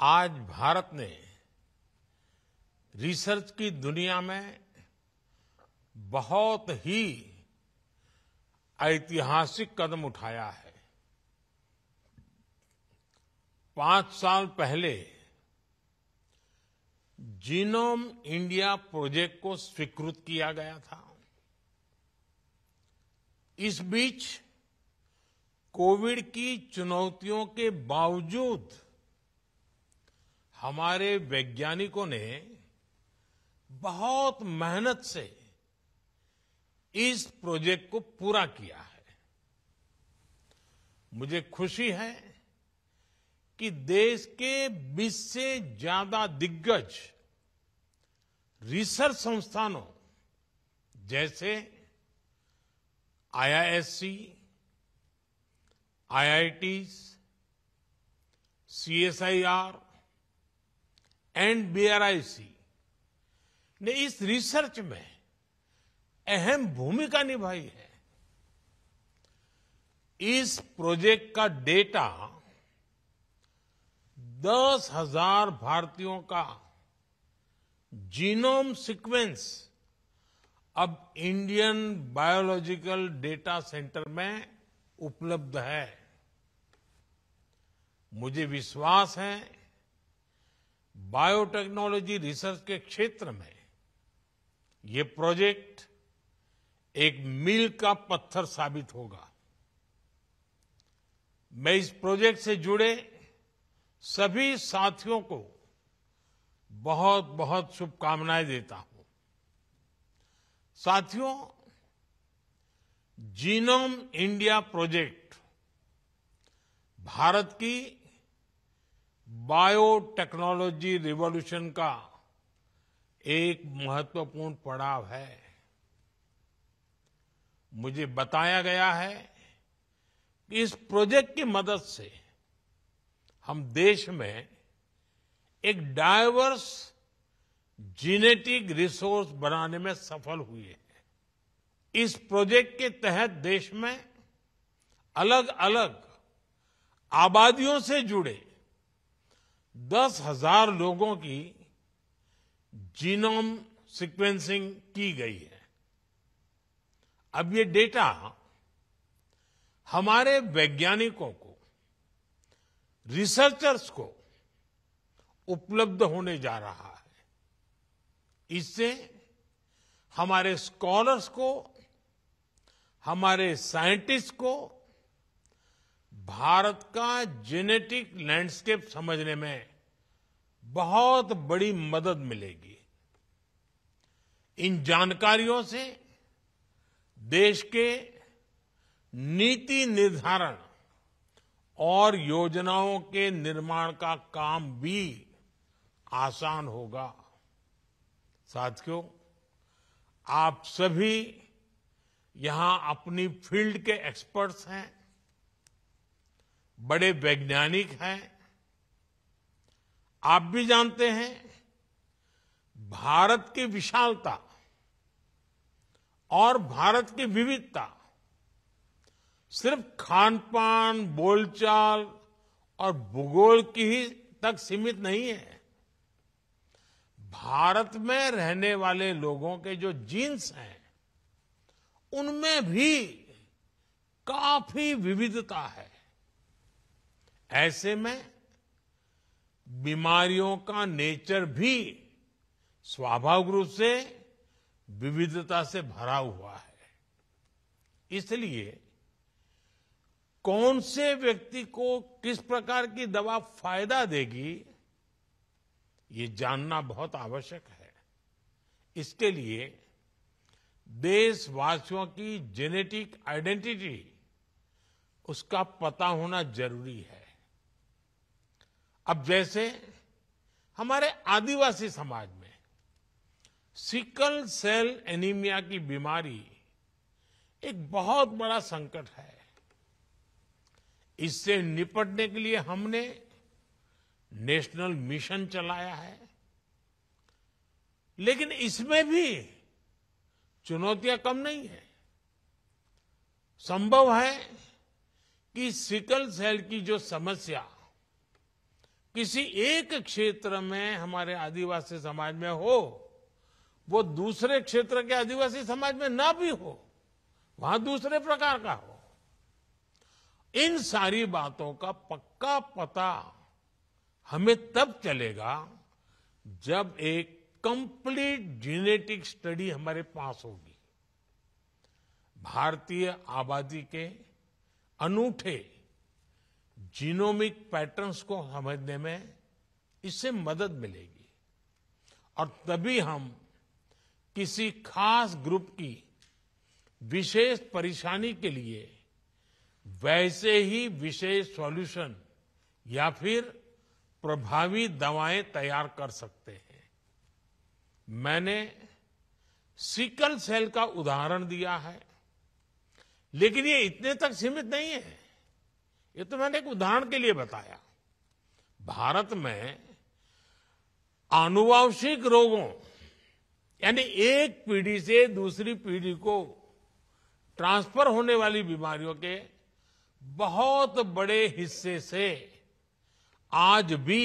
आज भारत ने रिसर्च की दुनिया में बहुत ही ऐतिहासिक कदम उठाया है। 5 साल पहले जीनोम इंडिया प्रोजेक्ट को स्वीकृत किया गया था। इस बीच कोविड की चुनौतियों के बावजूद हमारे वैज्ञानिकों ने बहुत मेहनत से इस प्रोजेक्ट को पूरा किया है। मुझे खुशी है कि देश के 20 से ज्यादा दिग्गज रिसर्च संस्थानों जैसे आईआईएससी, आईआईटीज, सीएसआईआर एंड बीआरआईसी ने इस रिसर्च में अहम भूमिका निभाई है। इस प्रोजेक्ट का डेटा 10,000 भारतीयों का जीनोम सीक्वेंस अब इंडियन बायोलॉजिकल डेटा सेंटर में उपलब्ध है। मुझे विश्वास है बायोटेक्नोलॉजी रिसर्च के क्षेत्र में ये प्रोजेक्ट एक मील का पत्थर साबित होगा। मैं इस प्रोजेक्ट से जुड़े सभी साथियों को बहुत बहुत शुभकामनाएं देता हूं। साथियों, जीनोम इंडिया प्रोजेक्ट भारत की बायोटेक्नोलॉजी रिवॉल्यूशन का एक महत्वपूर्ण पड़ाव है। मुझे बताया गया है कि इस प्रोजेक्ट की मदद से हम देश में एक डाइवर्स जेनेटिक रिसोर्स बनाने में सफल हुए हैं। इस प्रोजेक्ट के तहत देश में अलग अलग आबादियों से जुड़े 10,000 लोगों की जीनोम सीक्वेंसिंग की गई है। अब ये डेटा हमारे वैज्ञानिकों को, रिसर्चर्स को उपलब्ध होने जा रहा है। इससे हमारे स्कॉलर्स को, हमारे साइंटिस्ट को भारत का जेनेटिक लैंडस्केप समझने में बहुत बड़ी मदद मिलेगी। इन जानकारियों से देश के नीति निर्धारण और योजनाओं के निर्माण का काम भी आसान होगा। साथियों, आप सभी यहां अपनी फील्ड के एक्सपर्ट्स हैं, बड़े वैज्ञानिक हैं। आप भी जानते हैं भारत की विशालता और भारत की विविधता सिर्फ खान-पान, बोलचाल और भूगोल की ही तक सीमित नहीं है। भारत में रहने वाले लोगों के जो जीन्स हैं, उनमें भी काफी विविधता है। ऐसे में बीमारियों का नेचर भी स्वाभाविक रूप से विविधता से भरा हुआ है। इसलिए कौन से व्यक्ति को किस प्रकार की दवा फायदा देगी, ये जानना बहुत आवश्यक है। इसके लिए देशवासियों की जेनेटिक आइडेंटिटी, उसका पता होना जरूरी है। अब जैसे हमारे आदिवासी समाज में सिकल सेल एनीमिया की बीमारी एक बहुत बड़ा संकट है। इससे निपटने के लिए हमने नेशनल मिशन चलाया है, लेकिन इसमें भी चुनौतियां कम नहीं है। संभव है कि सिकल सेल की जो समस्या किसी एक क्षेत्र में हमारे आदिवासी समाज में हो, वो दूसरे क्षेत्र के आदिवासी समाज में ना भी हो, वहां दूसरे प्रकार का हो। इन सारी बातों का पक्का पता हमें तब चलेगा जब एक कंप्लीट जेनेटिक स्टडी हमारे पास होगी। भारतीय आबादी के अनूठे जीनोमिक पैटर्न्स को समझने में इससे मदद मिलेगी और तभी हम किसी खास ग्रुप की विशेष परेशानी के लिए वैसे ही विशेष सॉल्यूशन या फिर प्रभावी दवाएं तैयार कर सकते हैं। मैंने सिकल सेल का उदाहरण दिया है, लेकिन ये इतने तक सीमित नहीं है। ये तो मैंने एक उदाहरण के लिए बताया। भारत में आनुवंशिक रोगों यानी एक पीढ़ी से दूसरी पीढ़ी को ट्रांसफर होने वाली बीमारियों के बहुत बड़े हिस्से से आज भी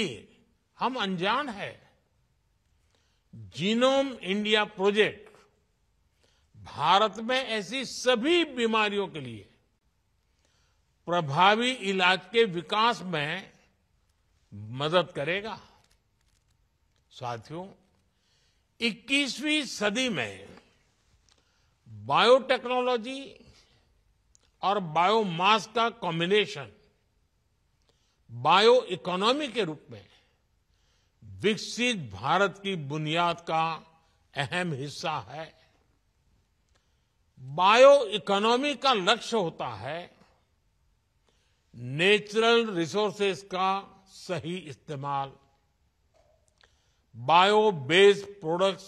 हम अनजान हैं। जीनोम इंडिया प्रोजेक्ट भारत में ऐसी सभी बीमारियों के लिए प्रभावी इलाज के विकास में मदद करेगा। साथियों, 21वीं सदी में बायोटेक्नोलॉजी और बायोमास का कॉम्बिनेशन बायो इकोनॉमी के रूप में विकसित भारत की बुनियाद का अहम हिस्सा है। बायो इकोनॉमी का लक्ष्य होता है नेचुरल रिसोर्सेज का सही इस्तेमाल, बायो बेस्ड प्रोडक्ट्स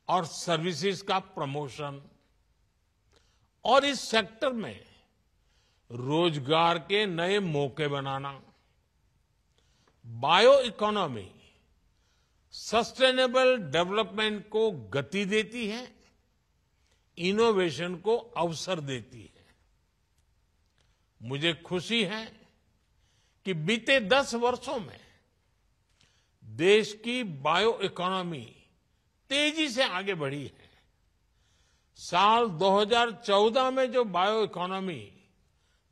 और सर्विसेज का प्रमोशन और इस सेक्टर में रोजगार के नए मौके बनाना। बायो इकोनॉमी सस्टेनेबल डेवलपमेंट को गति देती है, इनोवेशन को अवसर देती है। मुझे खुशी है कि बीते 10 वर्षों में देश की बायो इकोनॉमी तेजी से आगे बढ़ी है। साल 2014 में जो बायो इकोनॉमी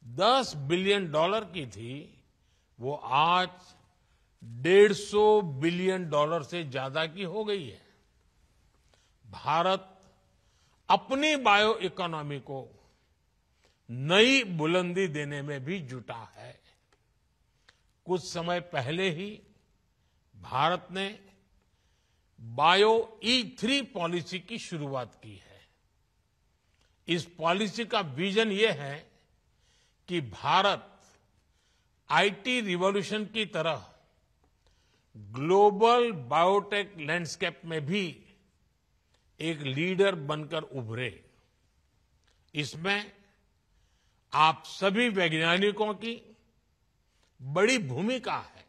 $10 बिलियन की थी, वो आज $150 बिलियन से ज्यादा की हो गई है। भारत अपनी बायो इकोनॉमी को नई बुलंदी देने में भी जुटा है। कुछ समय पहले ही भारत ने बायो E3 पॉलिसी की शुरुआत की है। इस पॉलिसी का विजन ये है कि भारत आईटी रिवॉल्यूशन की तरह ग्लोबल बायोटेक लैंडस्केप में भी एक लीडर बनकर उभरे। इसमें आप सभी वैज्ञानिकों की बड़ी भूमिका है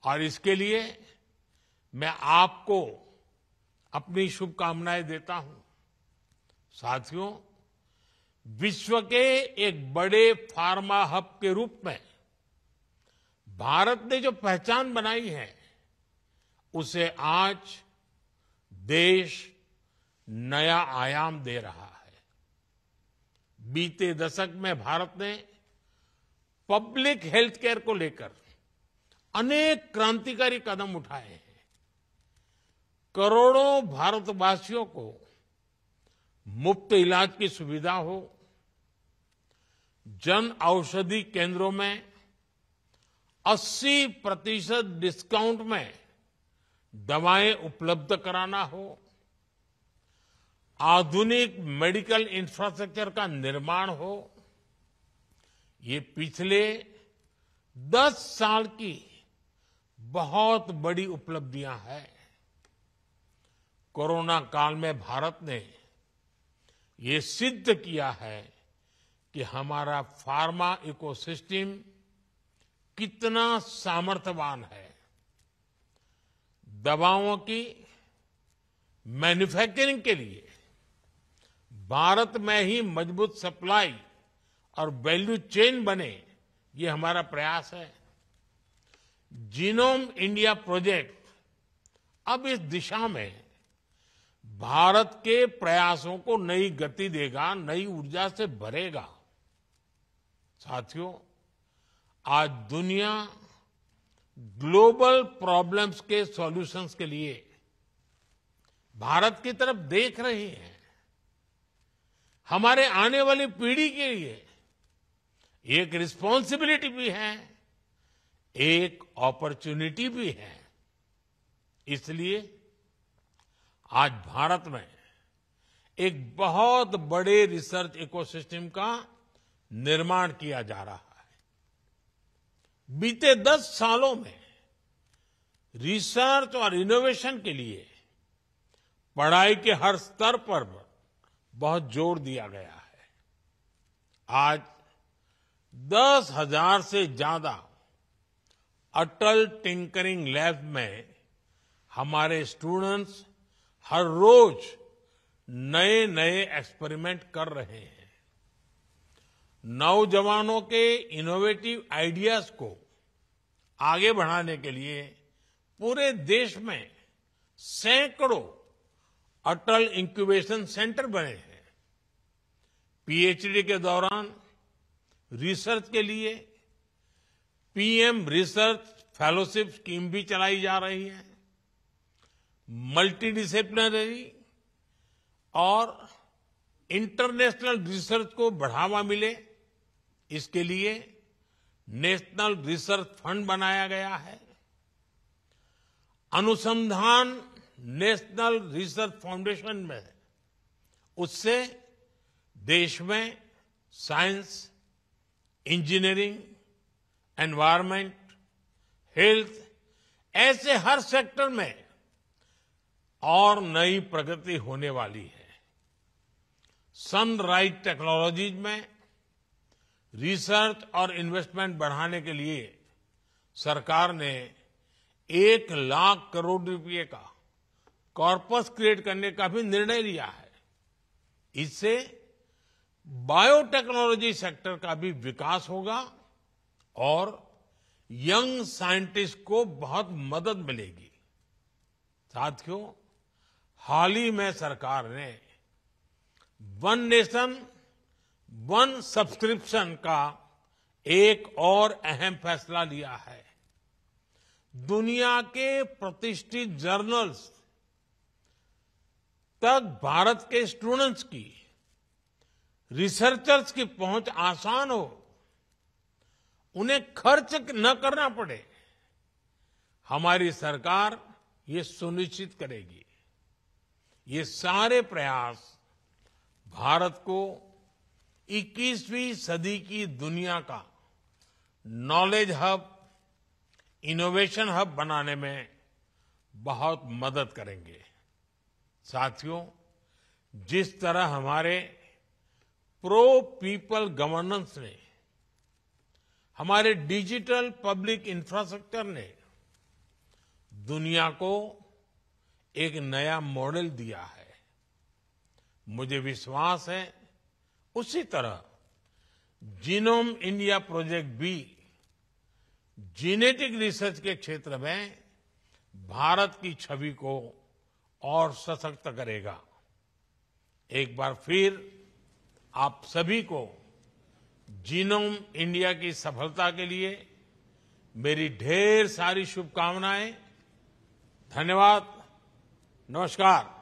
और इसके लिए मैं आपको अपनी शुभकामनाएं देता हूं। साथियों, विश्व के एक बड़े फार्मा हब के रूप में भारत ने जो पहचान बनाई है, उसे आज देश नया आयाम दे रहा है। बीते दशक में भारत ने पब्लिक हेल्थ केयर को लेकर अनेक क्रांतिकारी कदम उठाए हैं। करोड़ों भारतवासियों को मुफ्त इलाज की सुविधा हो, जन औषधि केंद्रों में 80% डिस्काउंट में दवाएं उपलब्ध कराना हो, आधुनिक मेडिकल इंफ्रास्ट्रक्चर का निर्माण हो, ये पिछले 10 साल की बहुत बड़ी उपलब्धियां हैं। कोरोना काल में भारत ने ये सिद्ध किया है कि हमारा फार्मा इकोसिस्टम कितना सामर्थ्यवान है। दवाओं की मैन्युफैक्चरिंग के लिए भारत में ही मजबूत सप्लाई और वैल्यू चेन बने, ये हमारा प्रयास है। जीनोम इंडिया प्रोजेक्ट अब इस दिशा में भारत के प्रयासों को नई गति देगा, नई ऊर्जा से भरेगा। साथियों, आज दुनिया ग्लोबल प्रॉब्लम्स के सॉल्यूशंस के लिए भारत की तरफ देख रही है। हमारे आने वाली पीढ़ी के लिए एक रिस्पॉन्सिबिलिटी भी है, एक अपॉर्चुनिटी भी है। इसलिए आज भारत में एक बहुत बड़े रिसर्च इकोसिस्टम का निर्माण किया जा रहा है। बीते 10 सालों में रिसर्च और इनोवेशन के लिए पढ़ाई के हर स्तर पर बहुत जोर दिया गया है। आज 10,000 से ज्यादा अटल टिंकरिंग लैब में हमारे स्टूडेंट्स हर रोज नए नए एक्सपेरिमेंट कर रहे हैं। नौजवानों के इनोवेटिव आइडियाज को आगे बढ़ाने के लिए पूरे देश में सैकड़ों अटल इंक्यूबेशन सेंटर बने हैं। पीएचडी के दौरान रिसर्च के लिए पीएम रिसर्च फेलोशिप स्कीम भी चलाई जा रही है। मल्टी डिसिप्लिनरी और इंटरनेशनल रिसर्च को बढ़ावा मिले, इसके लिए नेशनल रिसर्च फंड बनाया गया है। अनुसंधान नेशनल रिसर्च फाउंडेशन में है, उससे देश में साइंस, इंजीनियरिंग, एनवायरनमेंट, हेल्थ ऐसे हर सेक्टर में और नई प्रगति होने वाली है। सनराइज टेक्नोलॉजीज में रिसर्च और इन्वेस्टमेंट बढ़ाने के लिए सरकार ने 1 लाख करोड़ रुपए का कॉर्पस क्रिएट करने का भी निर्णय लिया है। इससे बायोटेक्नोलॉजी सेक्टर का भी विकास होगा और यंग साइंटिस्ट को बहुत मदद मिलेगी। साथियों, हाल ही में सरकार ने वन नेशन वन सब्सक्रिप्शन का एक और अहम फैसला लिया है। दुनिया के प्रतिष्ठित जर्नल्स तक भारत के स्टूडेंट्स की, रिसर्चर्स की पहुंच आसान हो, उन्हें खर्च न करना पड़े, हमारी सरकार ये सुनिश्चित करेगी। ये सारे प्रयास भारत को 21वीं सदी की दुनिया का नॉलेज हब, इनोवेशन हब बनाने में बहुत मदद करेंगे। साथियों, जिस तरह हमारे प्रो पीपल गवर्नेंस ने, हमारे डिजिटल पब्लिक इंफ्रास्ट्रक्चर ने दुनिया को एक नया मॉडल दिया है, मुझे विश्वास है उसी तरह जीनोम इंडिया प्रोजेक्ट भी जेनेटिक रिसर्च के क्षेत्र में भारत की छवि को और सशक्त करेगा। एक बार फिर आप सभी को जीनोम इंडिया की सफलता के लिए मेरी ढेर सारी शुभकामनाएं। धन्यवाद। नमस्कार।